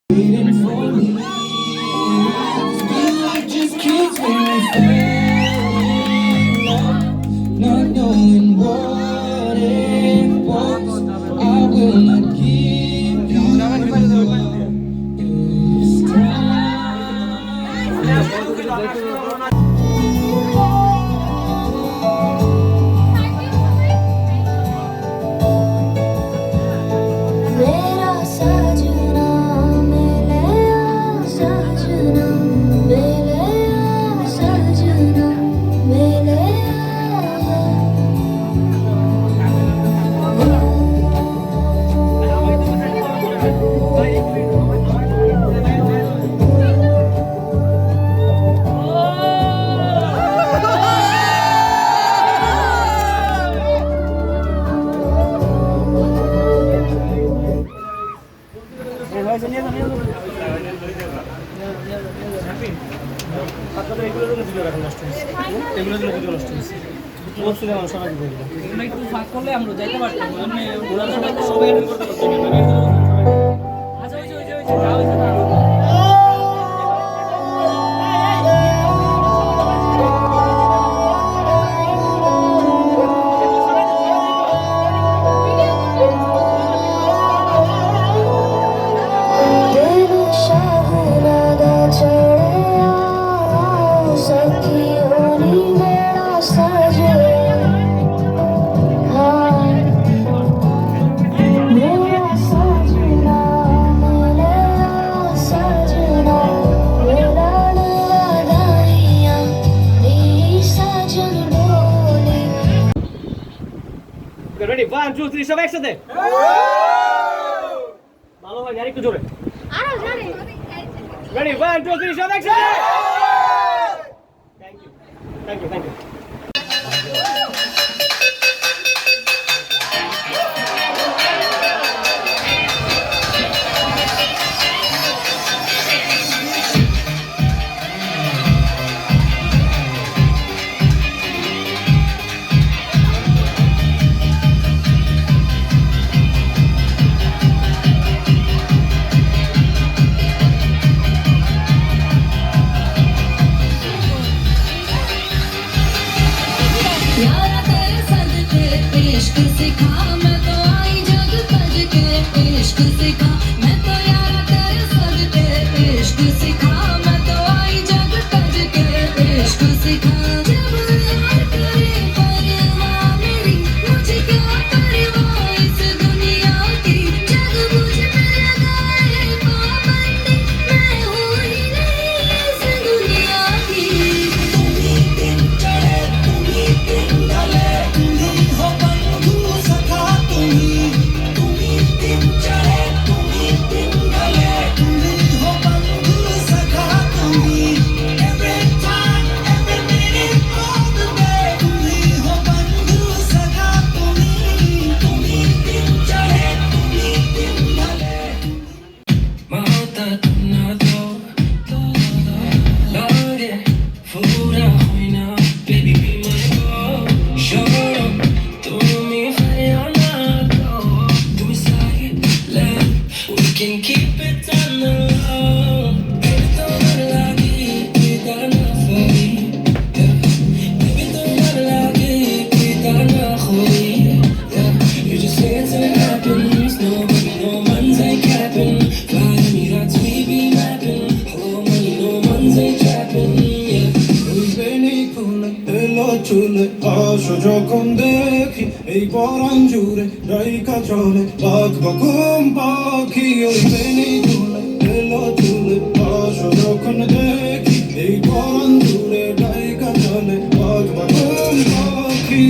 waiting for me. Feel like just kids when we fell in love, not knowing what it was. I will not give you up this time. मेरा सजना मिले सजना मिले सजना मिले একটু ফাঁক করলে আমরা যাইতে পারতাম ওরা সবাই আচ্ছা ওই যে যা হয়েছে না दिल शहनादा चढ़िया सखी होनी मेरा सजना हाँ मेरा सजना मिले सजना मिला लगाइया नी सजन बोली রেডি 1 2 3 সব একসাথে ভালো হয় আর একটু জোরে রেডি 1 2 3 সব একসাথে থ্যাংক ইউ यारा तेरे सदके इश्क सिखा मैं तो आई जग तज के इश्क सिखा मैं तो यारा तेरे सदके इश्क सिखा मैं तो आई जग तज के इश्क सिखा जब यार करे परवाह मेरी मुझे क्या परवाह इस दुनिया की जग मुझ पे लगाए पाबंदी मैं हूँ ही नहीं इस दुनिया की Can keep it on the low. Baby, don't like it, we got enough for you. Baby, don't like it, we got enough for you. You just say it's what happens. No, baby, no one's ain't capping. Fly to me, that's we be rapping. Hello, money, no one's ain't trapping. চুলে আসো যখন দেখি এই পরাণ জুড়ে রাইকা চলে বাঘ বকুম পাখি ওই বেনি চুলে এলো চুলে আসো যখন দেখি এই পরাণ জুড়ে রাইকা চলে বাঘ বকুম পাখি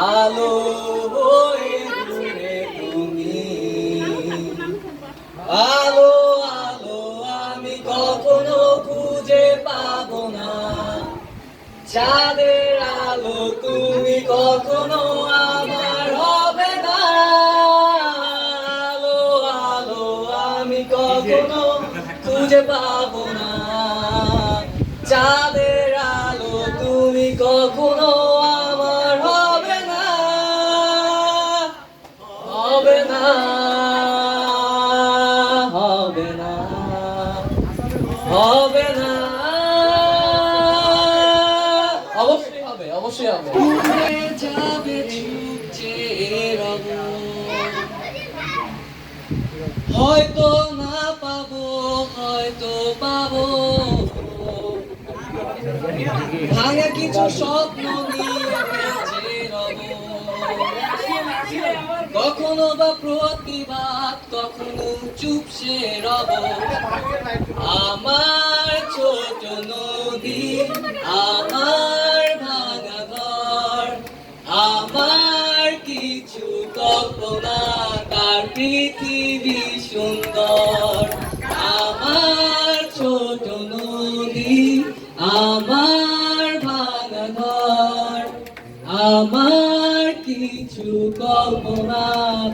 আলো হয়ে দূরে তুমি, আলো আলো আমি কখনো খুঁজে পাবো না, চাঁদের আলো তুমি কখনো আমার হবে না, আলো আলো আমি কখনো খুঁজে পাবো না, চাঁদের আলো তুমি কখনো আমার হবে না, হবে না, হবে না, হবে না, অবশ্যই হবে, অবশ্যই হবে। উড়ে যাবে ছুটছে রব, হয়তো না পাবো, হয়তো পাবো, ভাঙা কিছু স্বপ্ন নিয়ে বেঁচে রব, কখনো বা প্রতিবাদ, কখনো চুপসে রব, আমার ছোট নদী, আমার ভাঙা ঘর, আমার কিছু কল্পনা, তার পৃথিবী সুন্দর, আমার ছোট নদী, আমার ভাঙা ঘর, আমার কিছু কল্পনা,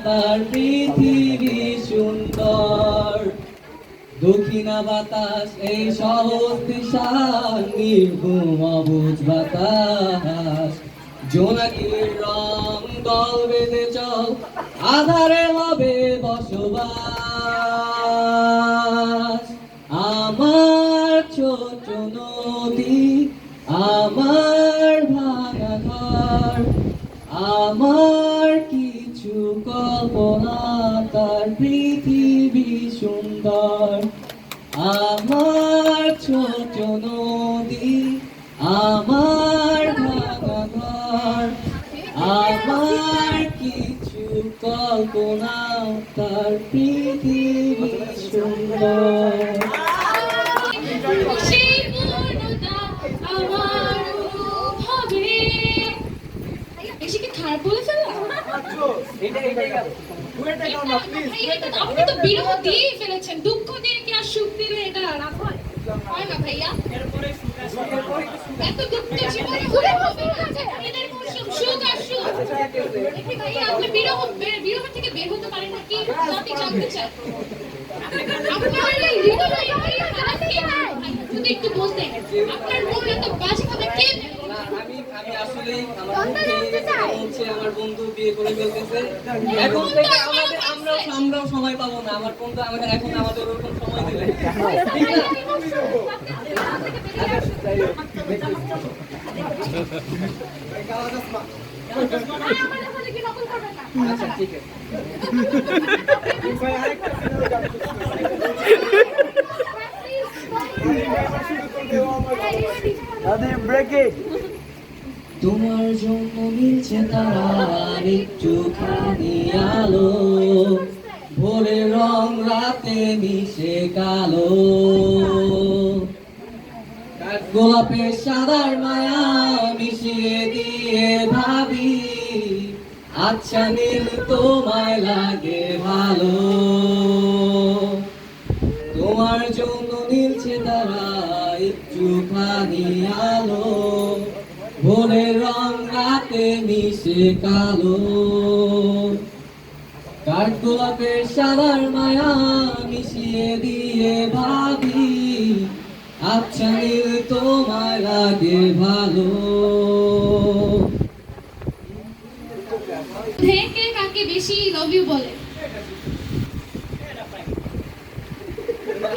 তার পৃথিবী সুন্দর, দক্ষিণা বাতাস এই সহজ দিশা, নির্ঘুম অবুঝ বাতাস, জোনাকির রং দল বেঁধে চল, আধারে হবে বসবাস, আমার ছোট নদী, আমার ভাঙা ঘর, আমার কিছু কল্পনা, তার পৃথিবী সুন্দর, আমার ছোট নদী, আমার ভাঙা ঘর, আমার কিছু কল্পনা, তার পৃথিবী সুন্দর। সেই পূর্ণতা আমার হবে। বেশি কি খারাপ বলে ফেললাম? আপনি তো বিরহ দিয়েই ফেলেছেন, দুঃখ দিয়ে কি আর সুখ দিলে এটা রাগ হয়? হয় না ভাইয়া? এত দুঃখ জীবনে ঘুরে হবে না, এদের মৌসুম সুখ আর সুখ। দেখি ভাইয়া, আপনি বিরহ থেকে বের হতে পারেন না কি? আমি জানতে চাই আপনার এই হৃদয় এই খারাপ কে? যদি একটু বলতেন আপনার মনে এত বাজে কথা কে? আমি আসলে আমার হচ্ছে আমার বন্ধু বিয়ে করে ফেলতেছে, এখন থেকে আমরাও সময় পাবো না, আমার বন্ধু আমাদের এখন আমাদের ওরকম সময় দিবে, ঠিক আছে? আচ্ছা ঠিক আছে। তোমার জন্য মিলছে তারার একটুখানি আলো, ভোরের রং রাতে মিশে কালো, গোলাপের সাদার মায়া মিশিয়ে দিয়ে ভাবি, আচ্ছা নীল তোমায় লাগে ভালো, তোমার জন্য মিলছে তারা একটুখানি আলো, ভোরের রং রাতে মিশে কালো, কাঠগোলাপের সাদার মায়া মিশিয়ে দিয়ে ভাবি, আচ্ছা নীল তোমায় লাগে ভালো। থেকে কাকে বেশি লাভ ইউ বলে?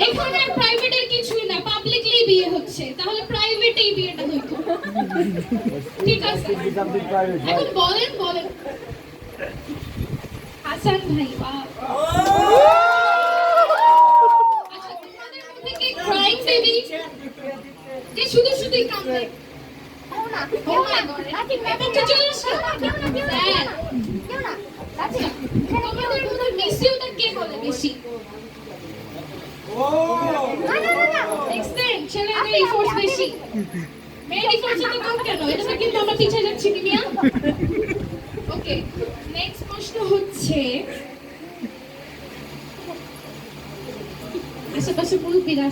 এখানে প্রাইভেটের কিছুই না, পাবলিকলি বিয়ে হচ্ছে, তাহলে প্রাইভেটেই বিয়েটা হইতো, ঠিক আছে? এখন বলেন হাসান ভাই, আচ্ছা তোমাদের মধ্যে কি ক্রাইং বেবি যে শুধু শুধুই কাঁদে? তোমাদের মধ্যে মিস ইউটা কে বলে বেশি? দেখছেন ছেলেদের ইফোর্টস বেশি, মেয়ের ইফোর্টস এত কম কেন? এটা কিন্তু আমরা পিছিয়ে যাচ্ছি মিয়া।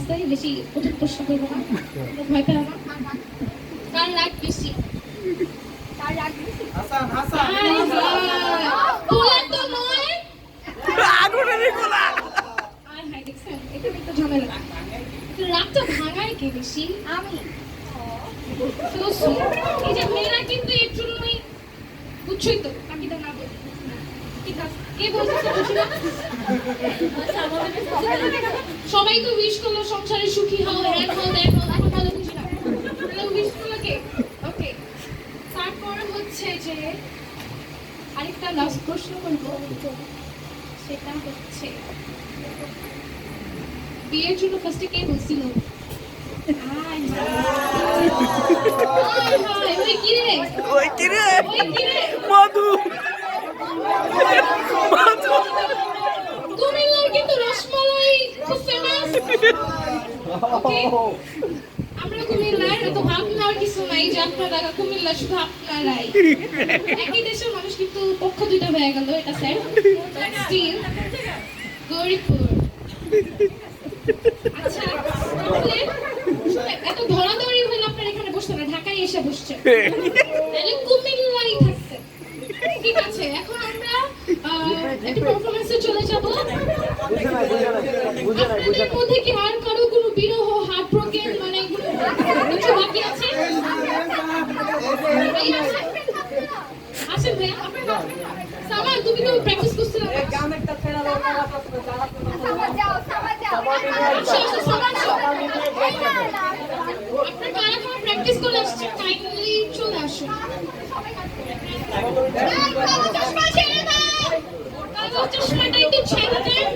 আছে, বেশি কঠিন প্রশ্ন করবো না, ভয় পেও না। কার রাগ বেশি? কার রাগ বেশি? হাসান হাসান আরে বাহ, পোলা তো নয়। আগুনের গোলা আর হাই দেখছেন, এটা একটা ঝামেলা। রাগটা ভাঙায় কে বেশি? আমি। তো sweet। এই যে মেয়েরা কিন্তু এর জন্যই, বুঝছই তো, বাকিটা না বলি। ঠিক আছে, কে বলছে বুঝি না? সবাই তো উইশ করলো সংসারে সুখী হও, এক হও, দেখ হও, এখন ভালো বুঝি না। তাহলে উইশ করলো কে? ওকে, তারপর হচ্ছে যে আরেকটা লাস্ট প্রশ্ন করবো, সেটা হচ্ছে বিয়ের জন্য ফার্স্টে কে বলছিল? আয় হায়। আয় হায়, ওই কি রে? ওই কি রে ওই কি রে? মধু কুমিল্লার কিন্তু রসমালাই খুব ফেমাস। ওকে, আমরা কুমিল্লার, এত ভাব নেওয়ার কিছু নাই যে আপনারা কুমিল্লা শুধু আপনারাই। একই দেশের মানুষ কিন্তু পক্ষ দুইটা হয়ে গেল, এটা স্যার। স্টিল গৌরীপুর। আচ্ছা, তাহলে এত ধরাধরি হলে আপনার এখানে বসতে না, ঢাকায় এসে বসছে, তাহলে কুমিল্লাই থাকছে। ঠিক আছে, এখন আমরা একটা পারফরমেন্সে চলে যাব। আপনাদের মধ্যে কি আর কারো কোনো বিরহ, হার্ট ব্রোকেন, মানে কিছু বাকি আছে? আছেন ভাইয়া? সামান, তুমি তো প্র্যাকটিস করছিলে না? গান একটা ছেড়া দাও তারা আসো, আসো, সামান, আসো। আপনার কারা কারা প্র্যাকটিস করে আসছেন, কাইন্ডলি চলে আসুন। চশমা ছেড়ে দাও, চশমাটা একটু ছেড়ে দেন।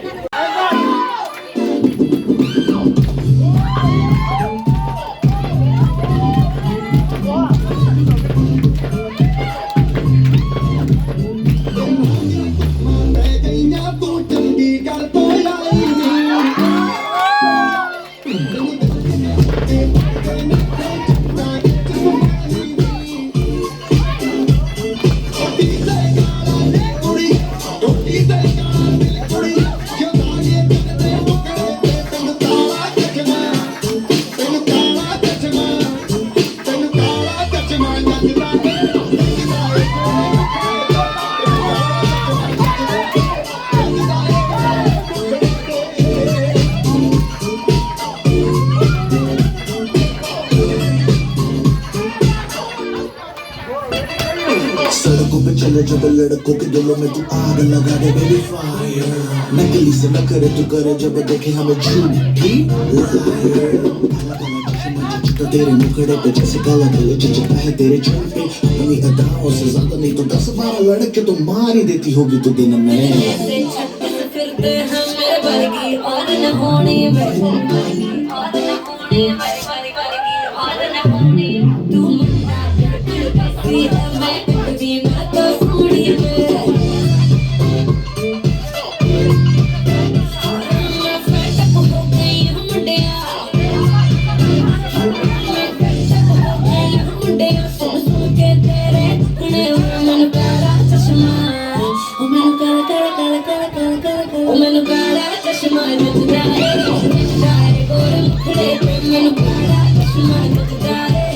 सड़कों पे चले जब लड़कों के दिलों में तू आग लगा दे बेबी फायर नकली से न करे तू करे जब देखे हमें झूठी तो तेरे मुखड़े पे जैसे काला गले चिपका है तेरे चोल पे अपनी अदाओं से ज्यादा नहीं तो 10-12 लड़के तो मार ही देती होगी तू दिन में फिरते हम मेरे बरगी और न होने मेरे बरगी और न होने मेरे बरगी और न होने तू मुन्ना कैसी है मैं भी ना तो सोनी मैं फ्रेंड को हो गई हम मुंडिया सुन सुन के तेरे ने मन प्यारा चश्मा मन काला काला काला काला काला काला मैनू काला चश्मा जचदा है गोरे मुखड़े पे मैनू काला चश्मा जचदा है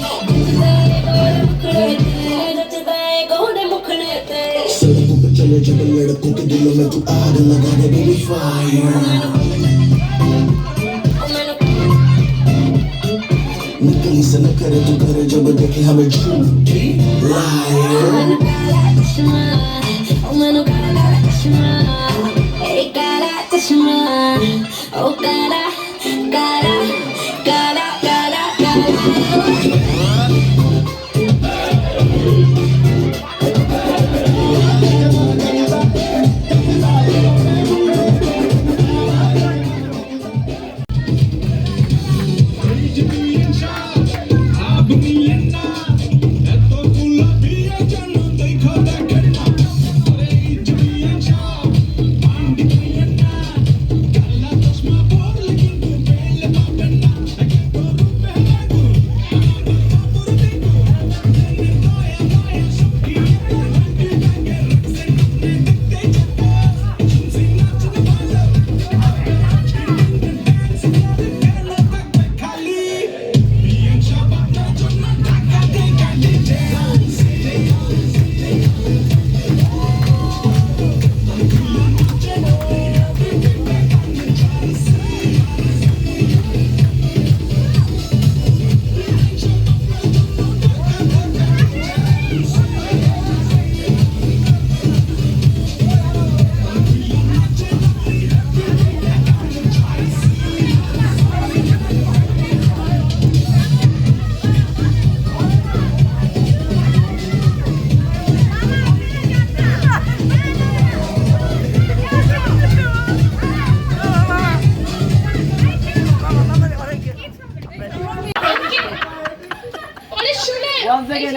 गोरे मुखड़े पे जचदा है गोरे मुखड़े पे सड़कों पे चले जब लड़कों के दिलों में तू आग लगा दे बेबी फायर नकली से न करे तू करे जब देखे हमें झूठी लायर मैनू काला चश्मा मैनू काला चश्मा ए काला चश्मा ओ काला काला काला काला काला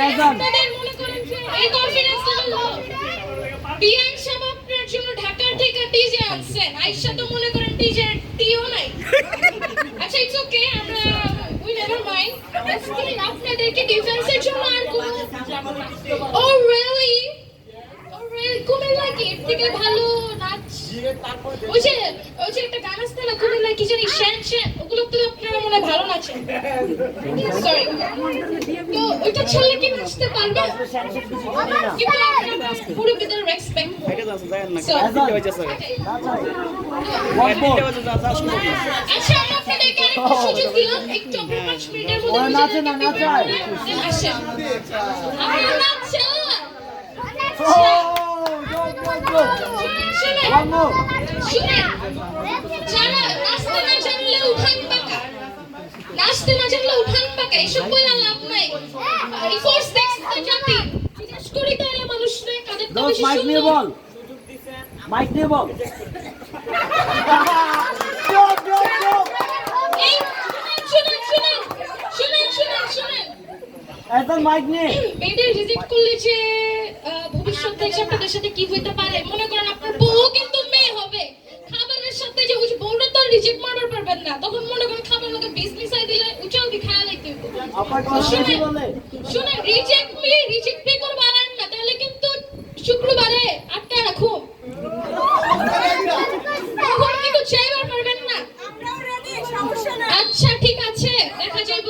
আপনাদের মনে করেন যে এই কনফিডেন্স লেভেল লো। বিয়ান সাহেব আপনার জন্য ঢাকার থেকে ডিজে আনছেন, আয়েশা তো মনে করেন ডিজে টিও নাই। আচ্ছা ইটস ওকে, আমরা উই নেভার মাইন্ড। আজকে আপনাদেরকে ডিফেন্সের জন্য আর কোন ও রিয়েলি কুমিল্লা কি এর থেকে ভালো নাচ? ওই যে একটা গান আসছে না কুমিল্লা কি জানি শ্যান শ্যান, ওগুলো তো আপনারা মনে হয় ভালো নাচেন। সরি, তো ওইটা ছাড়লে কি নাচতে পারবে? কিন্তু আপনারা পুরো বিদার রেসপেক্ট। আচ্ছা আমি আপনাদেরকে আরেকটা সুযোগ দিলাম, একটু 5 মিনিটের মধ্যে নাচেন না নাচাই আসেন আপনারা নাচেন। নাচতে না জানলে উঠান পাকা, এসব বলে লাভ নাই। ফোর্স দেখতে জাতি জিজ্ঞেস করি তাহলে মানুষ নয় কাদের তো বেশি মাইক নিয়ে বল, মাইক নিয়ে বল। এই শুনেন একদম মাইক নিয়ে মেয়েদের রিজেক্ট করলে যে ভবিষ্যতে এসে আপনাদের সাথে কি হইতে পারে, মনে করেন আপনার বউ কিন্তু মেয়ে হবে, খাবারের সাথে যে ওই বউটা তো রিজেক্ট মারবার পারবেন না, তখন মনে করেন খাবার লোকে বিষ মিশাই দিলে উচাও দি খায়া লাইতে হইব। শুনেন রিজেক্ট পে করবো আর না, তাহলে কিন্তু শুক্রবারে 8টা রাখুন, তখন কিন্তু চাইবার পারবেন না। আচ্ছা ঠিক আছে, দেখা যাইব।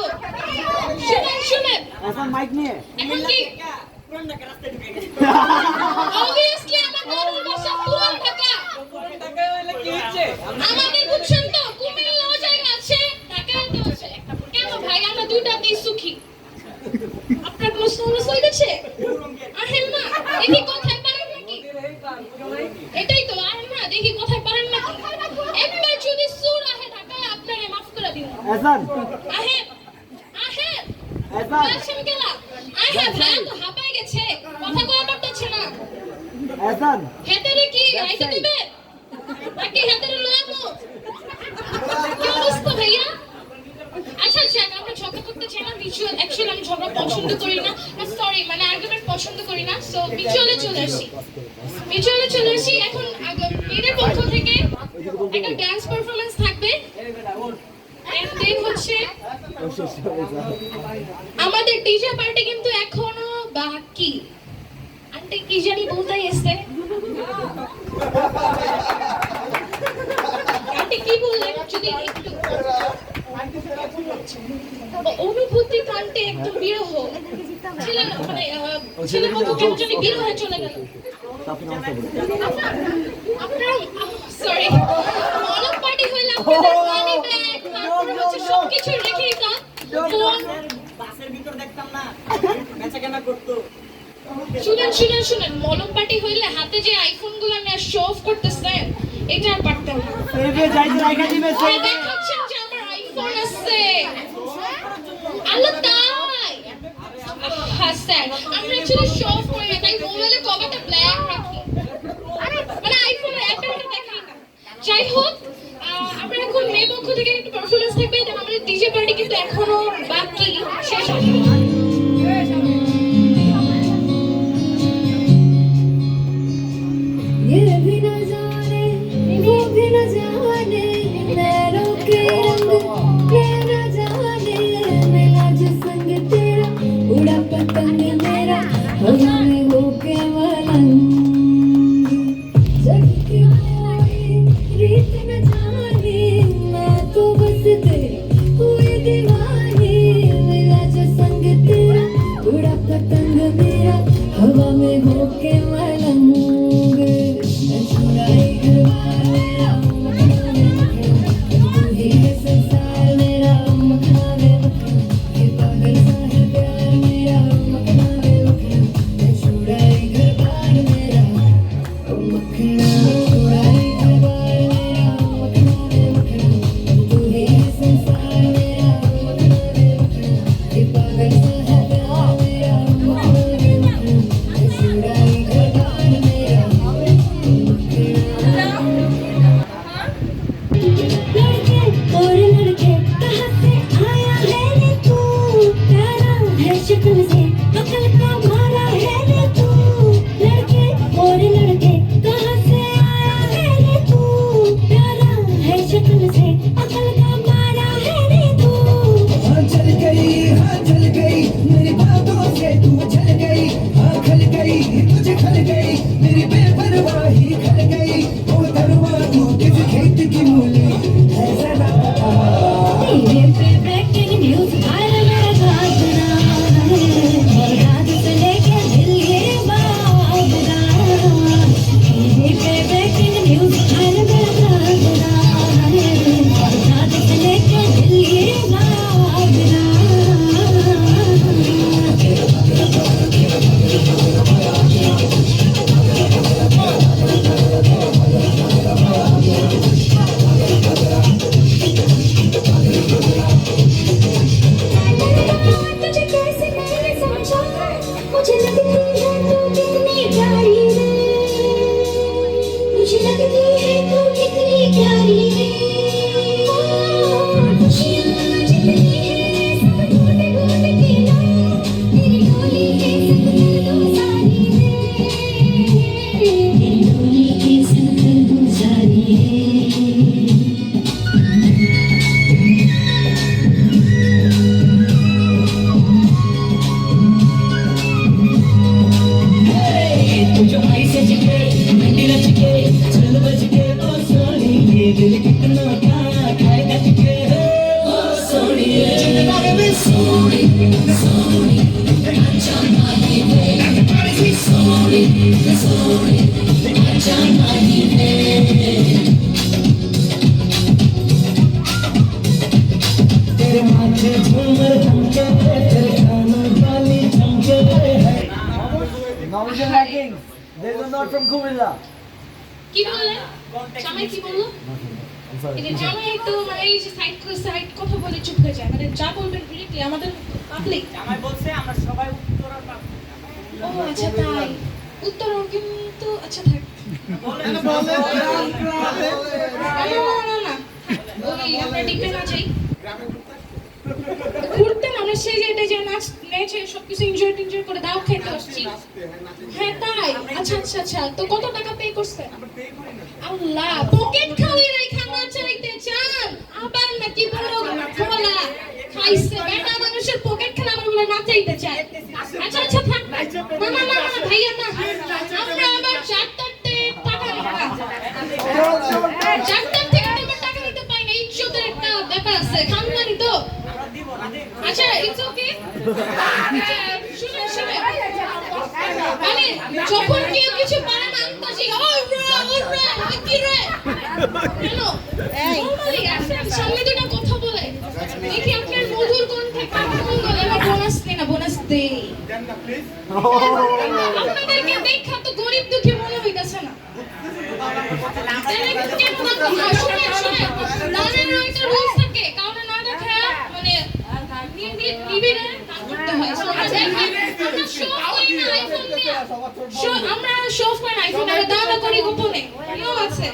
শুনেন এখন মাইক নিয়ে এখন কি obviously আমার বাবার বাসা পুরান ঢাকা। আমাদের বুঝছেন তো কুমিল্লাও জায়গা আছে, ঢাকায় তো আছে। কেন ভাই আমরা দুইটাতেই সুখী। আপনার কোনো সমস্যা হইছে? আহেন না, দেখি কথায় পারেন নাকি? এটাই তো আহেন না, দেখি কথায় পারেন নাকি? একবার যদি সুর আহে ঢাকায় আপনারে মাফ করে দিন। এসান আহেন আসেন গেলা আহে ভাই তো হাঁপায় গেছে, কথা কওয়া পারতেছে না। এসান হেতেরে কি আইতে দিবে নাকি হেতেরে লয়ামো? কি অবস্থা ভাইয়া? আচ্ছা আমরা ঝগড়া করতে চাই না, ভিজুয়াল অ্যাকচুয়ালি আমি ঝগড়া পছন্দ করি না, সরি মানে আর্গুমেন্ট পছন্দ করি না। সো ভিজুয়ালে চলে আসি। এখন মেয়েদের পক্ষ থেকে একটা ডান্স পারফরম্যান্স থাকবে, এন্ড দেন হচ্ছে আমাদের ডিজে পার্টি কিন্তু এখনো বাকি। আন্টি কি জানি বলতে এসে, আন্টি কি বললেন যদি একটু অনুভূতি কান্টে একদম বিরহ ছিলেন, মানে ছেলের মতো কেন জানি বিরহ হয়ে চলে গেল। আপনারা সরি মলম পার্টি হইলে আপনাদের মানি ব্যাগ তারপর হচ্ছে সবকিছু রেখেই যান। ফোন বাসের ভিতর দেখতাম না বেচাকেনা করতো। শুনেন মলম পার্টি হইলে হাতে যে আইফোন গুলো নিয়ে শো অফ করতেছেন এটা আর পারতেন না। দেখাচ্ছেন যে আমার আইফোন আছে, আল্লাহ তাই হাসান আমরা অ্যাকচুয়ালি শো অফ করি না, তাই মোবাইলে কভারটা ব্ল্যাক রাখি, মানে আইফোনের অ্যাপেলটা দেখাই না। যাই হোক আমরা এখন মেয়ে পক্ষ থেকে একটা পারফরম্যান্স থাকবে, দেন আমাদের ডিজে পার্টি কিন্তু এখনো বাকি শেষ হবে। ये भी न जाने वो भी न जाने नैनों के रंग ये न जाने मिला जो संग तेरा उड़ा पतंग मेरा हवा में होके मलंग जग की कोई रीत न जाने मैं तो बस तेरी हुई दीवानी मिला जो संग तेरा उड़ा पतंग मेरा हवा में होके मलंग मेरा तेरे माथे झूमर झमके तेरे कानों वाली झमके Norwegian Vikings. They are not from Kumilla. কি বলে জামাই কি বললো এটা জামাই একটু মানে এই যে সাইড কথা বলে চুপ হয়ে যায় মানে যা বলবেন ডিরেক্টলি আমাদের পাবলিক জামাই বলছে আমরা সবাই উত্তরা পাবো ও আচ্ছা তাই উত্তর কিন্তু আচ্ছা থাক না ওই আমরা ডিপে না যাই ঘুরতে আমরা সেই জায়গাটা যে নাচ নেচে সবকিছু এনজয় করে দাও খেতে আসছি হ্যাঁ তাই আচ্ছা আচ্ছা আচ্ছা তো কত টাকা পে করছে আল্লাহ পকেট খালি রাখা না চাইতে চান আবার নাকি বড় খোলা খাইছে বেটা মানুষের পকেট খালি আবার বলে না চাইতে চায় আচ্ছা আচ্ছা থাক না ভাইয়া না আমরা আবার চারটাতে টাকা চারটা থেকে আমরা টাকা নিতে পাই না ইজ্জতের একটা ব্যাপার আছে খানদানি তো আচ্ছা ইটস ওকে শুনে মানে যখন কেউ কিছু পারে না আনতাছি ওরে কি রে কেন নরমালি আসেন সামনে দুটো কথা বলে দেখি আপনার মধুর কণ্ঠে কথা বলে না বোনাস দে আপনাদেরকে দেখা তো গরিব দুঃখী মনে হইতাছে না কেন না শুনে দানের একটা রুলস থাকে কাউকে না দেখা মানে আমরা শো করি না আইফোন এর দাম করি গোপনে নিয়ম আছে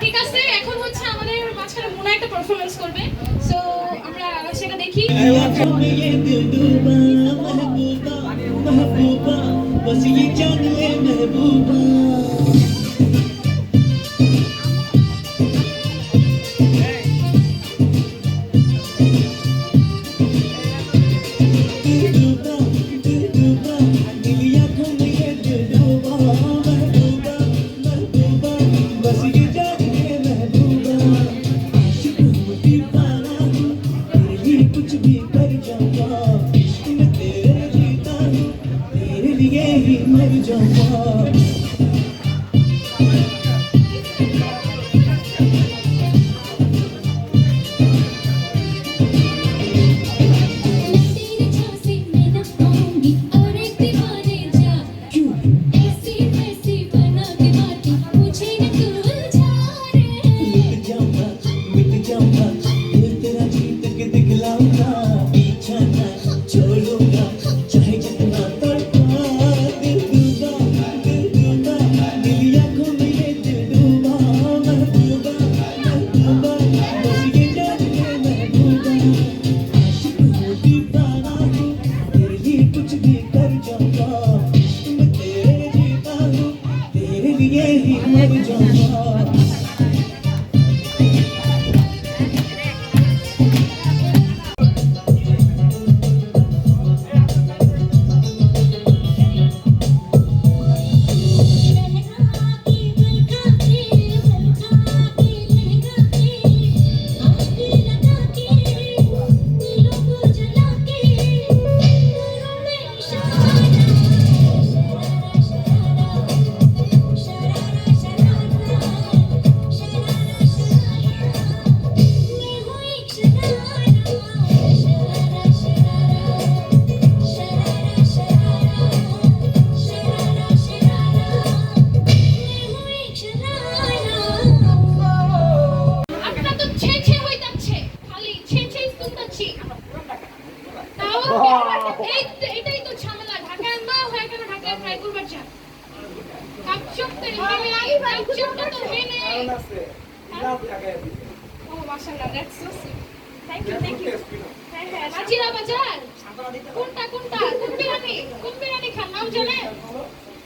ঠিক আছে এখন হচ্ছে আমাদের মাঝখানে মোনা একটা পারফরম্যান্স করবে সো আমরা সেটা দেখি ये दिल डूबा महबूबा महबूबा बस ये जान ले महबूबा मर जाऊंगा तेरे झांसे में न आऊंगी और एक दीवाने जा ऐसी वैसी बना के बातें मुझे न तू उलझा रे मिट जाऊंगा दिल तेरा जीत के दिखलाऊंगा पीछा ना छोड़ूंगा चाहे जितना तड़पा दिल डूबा दिल आंखों में ये दिल डूबा महबूबा महबूबा बस ये जान ले महबूबा आशिक हूँ दीवाना हूँ तेरे लिए कुछ भी कर जाऊंगा मैं तेरे जीता हूँ तेरे लिए ही मर जाऊंगा আপনারা তো ছে হয়ে যাচ্ছে খালি ছে শুনতাছি তাও এটাই তো ঝামেলা ঢাকায় না হয় কেন ঢাকায় ট্রাই করবার চান কাপচপটা নেই কাপচপটা তো হেনে ও মাশাআল্লাহ that's so sweet thank you হ্যাঁ নাজিরা বাজার কোনটা কোন বিরিয়ানি খান নাম জানেন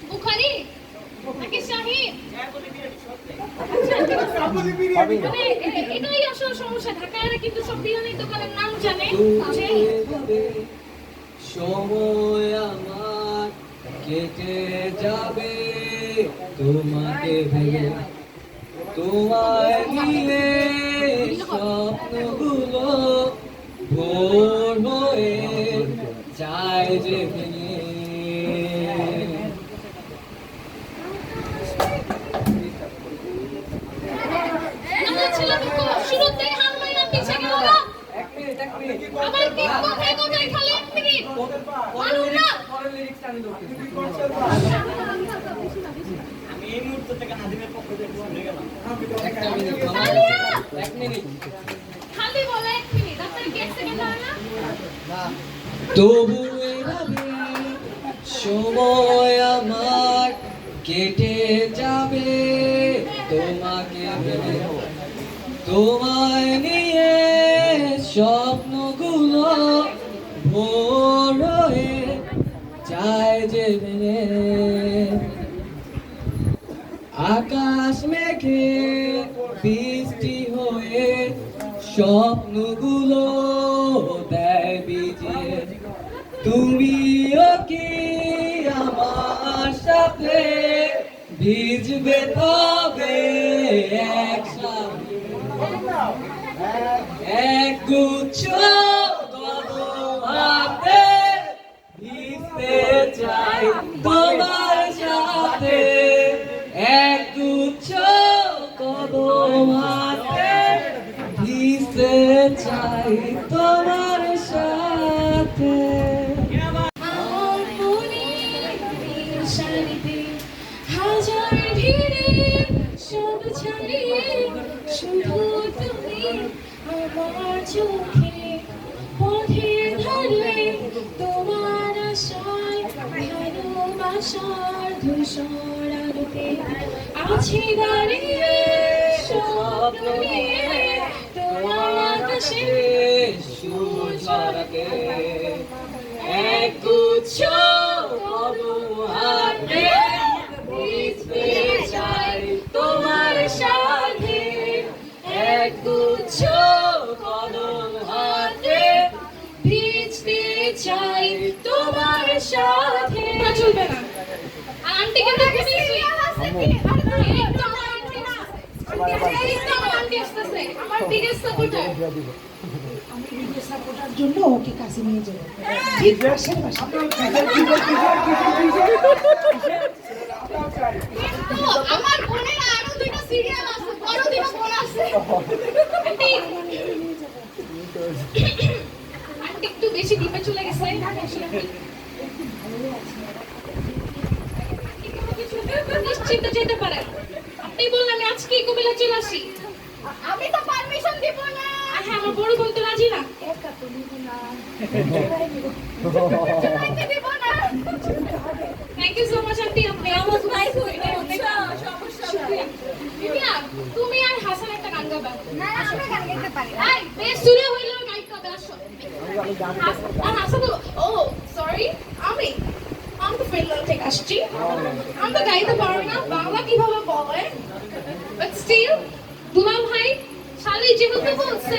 বুখারি নাকি শাহিন মানে এটাই আসল সমস্যা ঢাকায় কিন্তু সব বিরিয়ানির দোকানের নাম জানে সময় আমার কেটে যাবে তোমাকে ভেবে তোমায় নিয়ে স্বপ্নগুলো ভোর হয়ে যায় যে ভেঙে কোথায় কোথায় খালি 1 মিনিট মানুন না পরের লিরিক্স আমি ধরতেছি আমি এই মুহূর্ত থেকে নাদিমের পক্ষ থেকে বলে গেলাম একটা মিনিট এক মিনিট খালি বলে 1 মিনিট আপনার কি 1 সেকেন্ড হয় না তবু এভাবে সময় আমার কেটে যাবে তোমাকে ভেবে তোমায় নিয়ে স্বপ্নগুলো ভোর হয়ে যায় যে ভেঙে আকাশ মেঘে বৃষ্টি হয়ে স্বপ্নগুলো দেয় ভিজিয়ে তুমিও কি আমার সাথে ভিজবে তবে একসাথে এক গুচ্ছ কদম হাতে ভিজতে চাই তোমার সাথে এক গুচ্ছ কদম হাতে ভিজতে চাই তোমার সাথে আমার মনের শাড়িতে হাজার ভিড়ে সব ছাড়িয়ে শুধু তুমি আমার চোখে পথের ধারে তোমার আশায় ভালোবাসার ধূসর আলোতে আছি দাঁড়িয়ে স্বপ্ন নিয়ে তোমার আকাশে সুর ছড়াতে এক গুচ্ছ কদম হাতে ভিজতে চাই তোমার সাথে এক গুচ্ছ কদম হাতে ভিজতে চাই তোমার সাথে না চলবে না আন্টিকে দেখে নিয়েছি একদম আন্টি না একদম আন্টি আসতেছে আমার বিগেস্ট সাপোর্টার আমি ভিডিও সাপোর্টার জন্য ওকে কাছে নিয়ে যাবো ঠিক পাশের পাশে আমার বোনের আরো দুইটা সিরিয়াল আছে বড় দুইটা বোন আছে আন্টি আন্টি একটু বেশি ডিপে চলে গেছে নিশ্চিত যেতে পারেন আপনি বললেন আমি আজকে কুমিল্লা চলে আসি আমি তো পারমিশন দিব না হ্যাঁ আমার বড় বোন তো রাজি না একা তো দিব না দিব না thank you so much aunty আপনি আমার নাইস সমস্যা বিবিয়া তুমি আর হাসান একটা গান গাবা না আমরা গান গাইতে পারি আই বেশ শুরু হইলো গাইতে হবে আসো আর হাসান ও সরি আমি তো ফিনল্যান্ড থেকে আসছি আমি তো গাইতে পারি না বাংলা কিভাবে বলে বাট স্টিল দুলাল ভাই শালি যেহেতু বলছে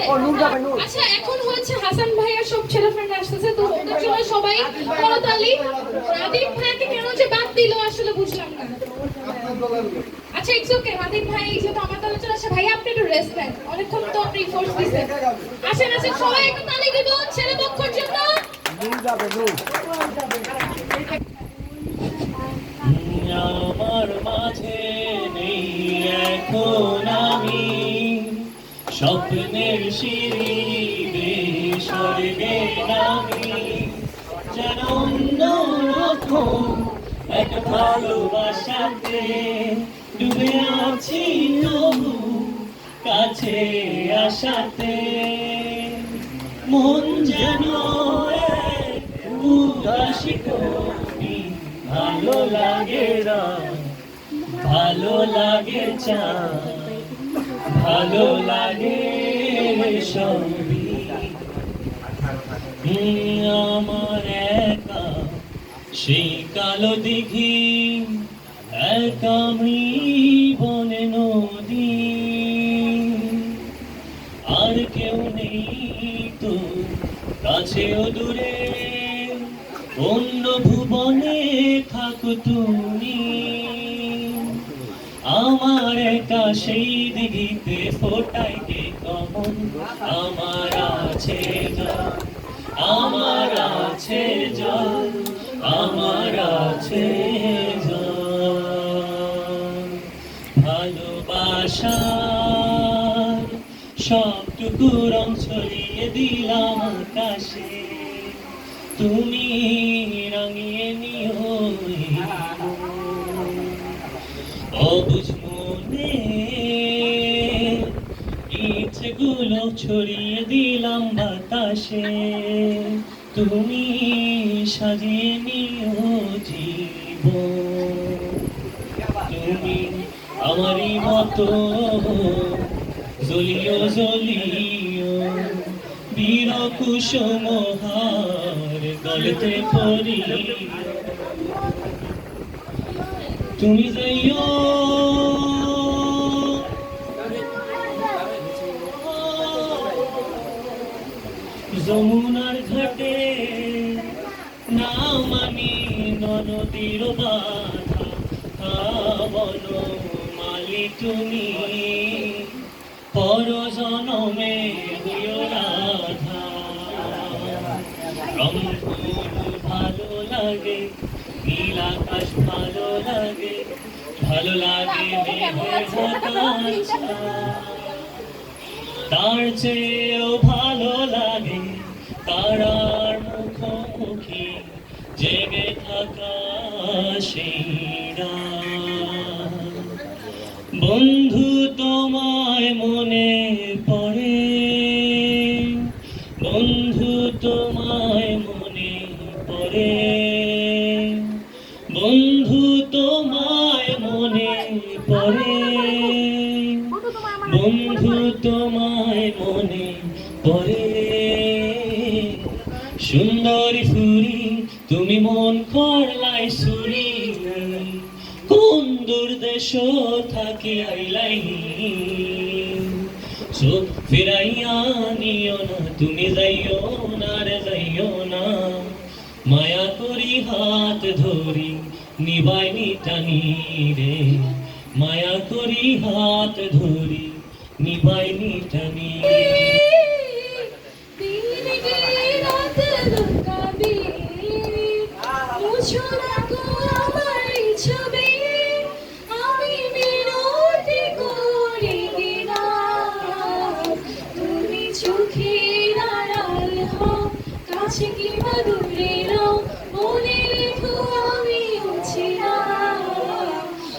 আচ্ছা এখন হচ্ছে হাসান ভাইয়ার সব ছেলে ফ্রেন্ড আসতেছে তো ওদের জন্য সবাই করতালি রাদীপ ভাইকে কেন যে বাদ দিল আসলে বুঝলাম না আচ্ছা ইটস ওকে রাদীপ ভাই যেহেতু আমার দলে চলে আসে ভাই আপনি একটু রেস্ট নেন অনেকক্ষণ তো আপনি ফোর্স দিচ্ছেন আসেন আসেন সবাই একটু তালি দিব ছেলে পক্ষের জন্য আমার মাঝে নেই এখন আমি স্বপ্নের সিঁড়ি স্বর্গে নামি যেন অন্যরকম এক ভালোবাসাতে ডুবে আছি তবু কাছে আসাতে মন যেন উদাসী করি ভালো লাগে ভালো লাগে চা ভালো লাগে সবই আমার একা সেই কালো দিঘি একা আমি বনে নদী আর কেউ নেই তো কাছেও দূরে অন্য ভুবনে থাকো তুমি আমার একা সেই দিঘিতে ফোটাইতে কমন আমার আছে জল আমার আছে জল আমার আছে জল ভালোবাসার সবটুকু রং ছড়িয়ে দিলাম আকাশে, তুমি রাঙিয়ে নিও এই মন। অবুঝ মনে ইচ্ছেগুলো ছড়িয়ে দিলাম বাতাসে, তুমি সাজিয়ে নিও জীবন। তুমি আমারই মতো জ্বলিও জ্বলিও, বীর কুসুমহার গলতে পড়িও। তুমি যাইও যমুনার ঘাটে, নাও মানি নদীর বাধা, বন মালি তুমি পর জনমে হইও রাধা। রংপুর ভালো লাগে, নীল আকাশ ভালো লাগে, ভালো লাগে মেঘের হতাশা। তার চেয়েও ভালো লাগে তারার মুখোমুখি জেগে থাকা সেই রাত। বন্ধু তোমায় মনে পড়ে, বন্ধু তোমায় মনে পড়ে, বন্ধু তোমায় মনে পড়ে, বন্ধু তোমায় মনে পড়ে। সুন্দরী ফুরি তুমি মন করলাই সুরি, কোন দূর দেশ থাকি আইলাই। চোখ ফিরাইয়া নিও না, তুমি যাইও না রে যাইও না, মায়া করি হাত ধরি নিবাইনি টানি রে, মায়া করি হাত ধরি নিবাইনি টানি।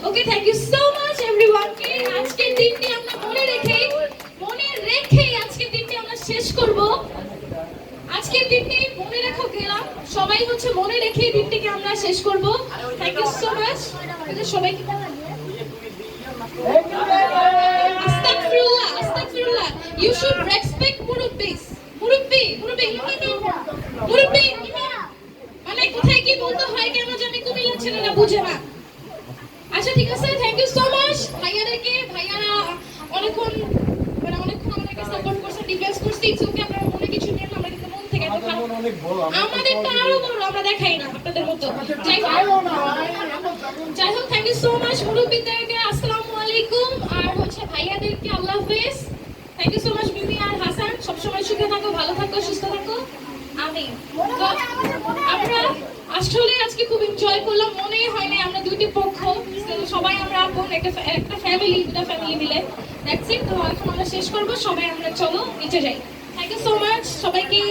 Okay, thank you so much everyone. আজকের দিনটি আমরা মনে রেখে আজকের দিনটি আমরা শেষ করব। আজকের দিনটি মনে রেখো গেলাম, সবাই হচ্ছে মনে রেখে দিনটিকে আমরা শেষ করব। Thank you so much. সবাইকে আস্তাগফিরুল্লাহ, আস্তাগফিরুল্লাহ। You should respect মুরব্বিস। মুরব্বি, মুরব্বি, মুরব্বি, মানে কোথায় কি বলতে হয় কেন জানি কুমিল্লার ছেলেরা বুঝে না। আচ্ছা ঠিক আছে, থ্যাংক ইউ সো মাচ ভাইয়াদেরকে। ভাইয়ারা অনেকক্ষণ আমাদেরকে সাপোর্ট করছে, ডিফেন্স করছে। ইটস ওকে, আপনারা মনে কিছু নিয়ে আমরা কিন্তু মন থেকে আমাদেরটা আরো বড়, আমরা দেখাই না আপনাদের মতো। যাই হোক, থ্যাংক ইউ সো মাচ মুরব্বিদেরকে। আসসালামু আলাইকুম। আর হচ্ছে ভাইয়াদেরকে আল্লাহ হাফেজ। থ্যাংক ইউ সো মাচ মিমি আর হাসান। সবসময় সুখে থাকো, ভালো থাকো, সুস্থ থাকো। আমিন। আমরা আসলে আজকে খুব এনজয় করলাম। মনেই হয় না আমরা দুইটি পক্ষ, সবাই আমরা আপন, একটা ফ্যামিলি, দুটা ফ্যামিলি মিলে। That's it. তো এখন আমরা শেষ করবো, সবাই আমরা চলো নিচে যাই। থ্যাংক ইউ সো মাচ সবাইকে।